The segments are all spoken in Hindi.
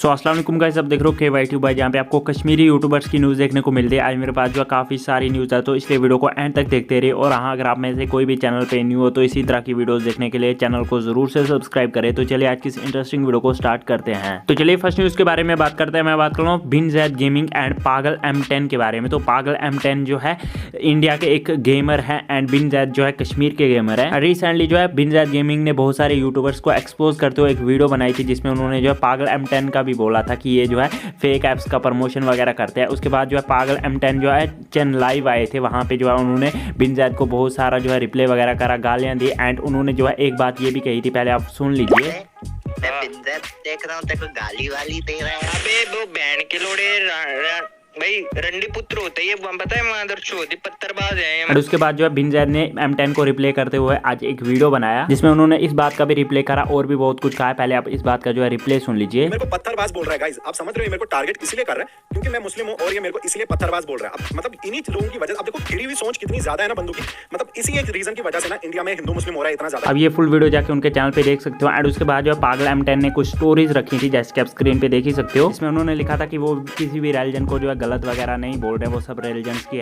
सो अस्सलाम वालेकुम गाइस, आप देख रहे हो KYT भाई, जहाँ पे आपको कश्मीरी यूट्यूबर्स की न्यूज़ देखने को मिलती है। आज मेरे पास जो काफ़ी सारी न्यूज़ है, तो इसलिए वीडियो को एंड तक देखते रहिए। और हाँ, अगर आप में से कोई भी चैनल पे न्यू हो तो इसी तरह की वीडियोस देखने के लिए चैनल को जरूर से सब्सक्राइब करें। तो चलिए आज की इस इंटरेस्टिंग वीडियो को स्टार्ट करते हैं। तो चलिए फर्स्ट न्यूज़ के बारे में बात करते हैं। मैं बात कर रहा हूँ बिन ज़ैद गेमिंग एंड पागल M10 के बारे में। तो पागल M10 जो है इंडिया के एक गेमर है एंड बिन ज़ैद जो है कश्मीर के गेमर है। रिसेंटली जो है बिन ज़ैद गेमिंग ने बहुत सारे यूट्यूबर्स को एक्सपोज करते हुए एक वीडियो बनाई थी, जिसमें उन्होंने जो है पागल M10 का भी बोला था कि ये जो है फेक ऐप्स का प्रमोशन वगैरह करते हैं। उसके बाद जो है पागल M10 जो है चैन लाइव आए थे, वहाँ पे जो है उन्होंने बिन ज़ैद को बहुत सारा जो है रिप्ले वगैरह करा, गालियाँ दी एंड उन्होंने जो है एक बात ये भी कही थी, पहले आप सुन लीजिए। मैं बिन ज़ैद देख रहा हूँ, तेरे को गाली वाली दे रहा है। अबे वो बैंड के लोड़े भाई रंडी पुत्र होते ये पता है, मादर चोदी पत्थरबाज है। और उसके बाद जो है बिन ज़ैद ने M10 को रिप्ले करते हुए आज एक वीडियो बनाया, जिसमें उन्होंने इस बात का भी रिप्ले करा और भी बहुत कुछ कहा है। पहले आप इस बात का जो है रिप्ले सुन लीजिए। मेरे को पत्थरबाज बोल रहा है गाइस, आप समझ रहे हो? मेरे को टारगेट इसलिए कर रहा है क्योंकि मैं मुस्लिम हूं और ये मेरे को इसलिए पत्थरबाज बोल रहा है। अब मतलब इन्हीं लोगों की वजह, अब देखो खिड़ी हुई सोच कितनी ज्यादा है ना बंदों की, मतलब इसी एक रीजन की वजह से ना इंडिया में हिंदू मुस्लिम हो रहा है इतना ज्यादा। अब ये फुल वीडियो जाके उनके चैनल पे देख सकते हो। एंड उसके बाद जो है पागल M10 ने कुछ स्टोरीज रखी थी, जैसे कि आप स्क्रीन पे देख ही सकते हो। इसमें उन्होंने लिखा था कि वो किसी भी रिलीजन को जो है गलत वगैरह नहीं बोल रहे हैं, वो सब रिलीजन्स की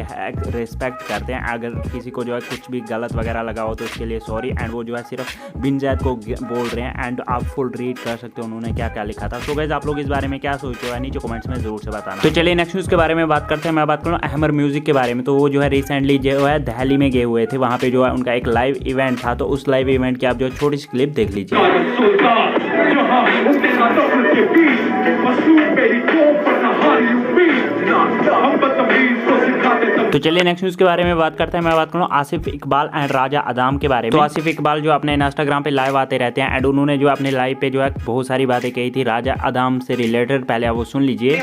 रिस्पेक्ट करते हैं। अगर किसी को जो है कुछ भी गलत वगैरह लगा हो तो उसके लिए सॉरी। एंड वो जो है सिर्फ बिन ज़ैद को बोल रहे हैं। एंड आप फुल रीड कर सकते हो उन्होंने क्या क्या लिखा था। तो गाइस आप लोग इस बारे में क्या सोचते हो, नीचे कमेंट्स में जरूर से बताना। तो चलिए नेक्स्ट न्यूज़ के बारे में बात करते हैं। मैं बात करूँ अहमर म्यूजिक के बारे में। तो वो जो है रिसेंटली जो है दिल्ली में गए हुए थे, वहाँ पे जो है उनका एक लाइव इवेंट था। तो उस लाइव इवेंट की आप जो छोटी सी क्लिप देख लीजिए। तो चलिए नेक्स्ट न्यूज़ के बारे में बात करते हैं। मैं बात करूँ आसिफ इकबाल एंड राजा अदाम के बारे में। तो आसिफ इकबाल जो अपने इंस्टाग्राम पे लाइव आते रहते हैं एंड उन्होंने जो अपने लाइव पे जो है बहुत सारी बातें कही थी राजा अदाम से रिलेटेड। पहले आप वो सुन लीजिए।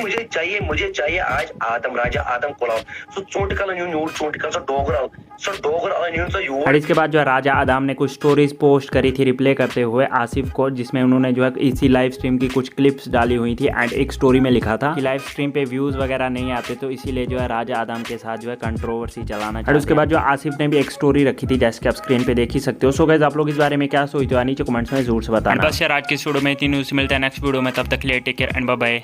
मुझे चाहिए आज आदम राजा आदम कोलाव सो चोटकल न्यू चोटकल सो डोगरल और इसके बाद जो है राजा अदाम ने कुछ स्टोरीज पोस्ट करी थी रिप्ले करते हुए आसिफ को, जिसमें उन्होंने जो है इसी लाइव स्ट्रीम की कुछ क्लिप्स डाली हुई थी। एंड एक स्टोरी में लिखा था कि लाइव स्ट्रीम पे व्यूज वगैरह नहीं आते, तो इसीलिए जो है राजा अदाम के साथ जो है कंट्रोवर्सी चलाना। और उसके बाद जो आसिफ ने भी एक स्टोरी रखी थी, जैसे कि आप स्क्रीन पे देख ही सकते हो। सो गाइस आप लोग इस बारे में क्या सोचते हो, नीचे कमेंट्स में जरूर से बताना। बस यार आज की वीडियो में इतनी न्यूज़, मिलता है नेक्स्ट वीडियो में, तब तक के लिए take care and bye bye.